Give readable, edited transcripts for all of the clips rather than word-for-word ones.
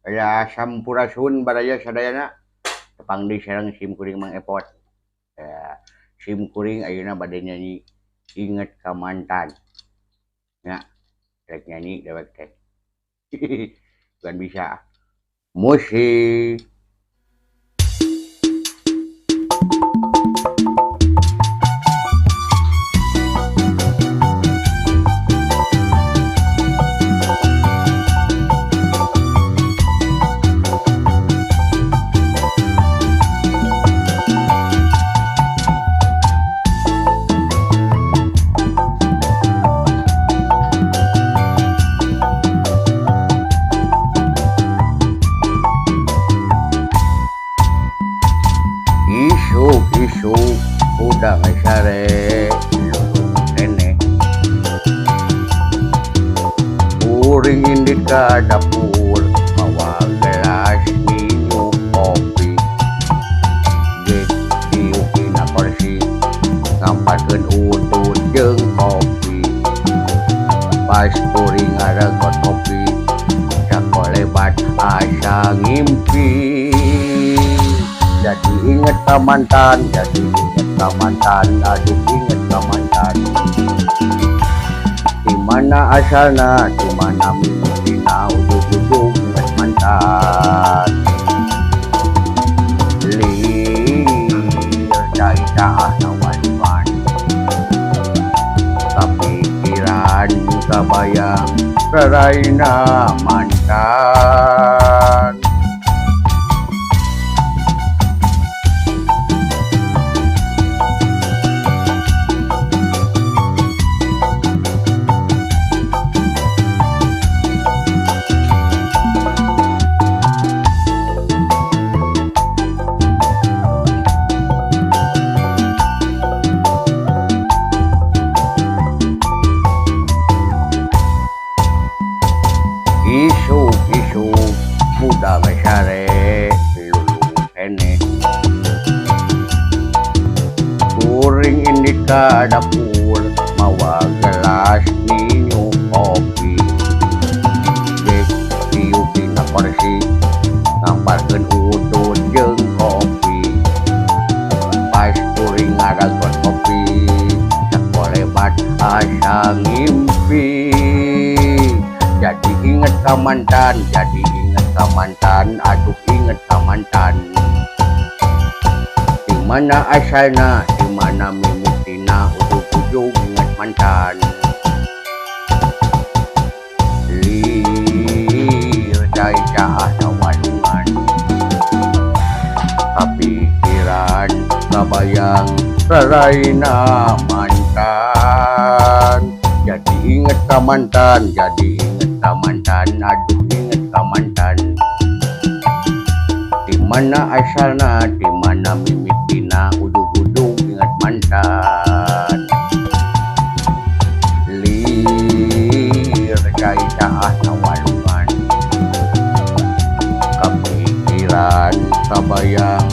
Ya sampurasun baraya sadayana tepang di sareng sim kuring Mang Epot. Ya, sim kuring ayeuna bade nyanyi inget ka mantan. Ya, rek nyanyi dewek teh. Bukan bisa. Musik. Isuk-isuk udah ngesare nenek kuring indit ka dapur mawa gelas minum kopi gek diuki na kursi ngampatkeun utut jeung kopi pas kuring ngaregot kopi sakolebat asa ngimpi jadi inget ka mantan, jadi inget ka mantan, aduh inget ka mantan. Di mana asalna, di mana mimpinya, ujung-ujung inget mantan. Lir dari daah nawan-wan, kepikiran kebayang, raraina mantan. Isuk-isuk muda besare lulung kene kuring indit ka dapur mawa gelas minum kopi gek diuki na kursi ngampatkeun utut jeung kopi pas kuring ngaragot kopi sakolebat asa ngimpi jadi inget ka mantan, jadi inget ka mantan, aduh inget ka mantan. Di mana asalna, di mana mimpinya, ujung-ujung inget mantan. Lir dari daah nawanungan, kepikiran, kebayang, raraina mantan. Jadi inget ka mantan, jadi inget ka mantan, aduh inget ka mantan. Di mana asalna, di mana mimpinya, ujung-ujung inget mantan. Lir dari daah nawalungan, kepikiran, kebayang,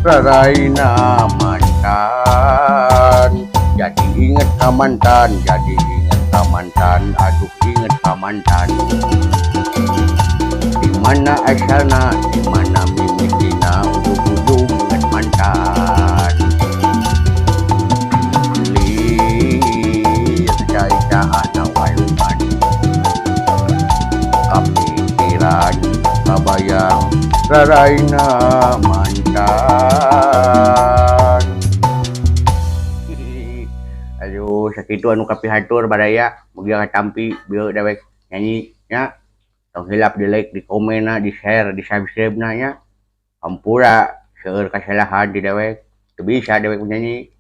raraina mantan. Jadi inget ka mantan, jadi inget ka mantan, aduh inget ka mantan. Di mana asalna, di mana mimpinya, ujung-ujung inget mantan. Lir dari daah nawalungan, kepikiran, kebayang, raraina mantan. Aduh sakitu anu kapihatur badaya mugi katampi bieu dewek nyanyi nya tong hilap di like di komenna di share di subscribe na nya ampura seueur kasalahan di dewek teu bisa dewek nyanyi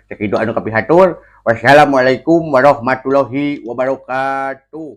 sakitu anu kapihatur wassalamualaikum warahmatullahi wabarakatuh.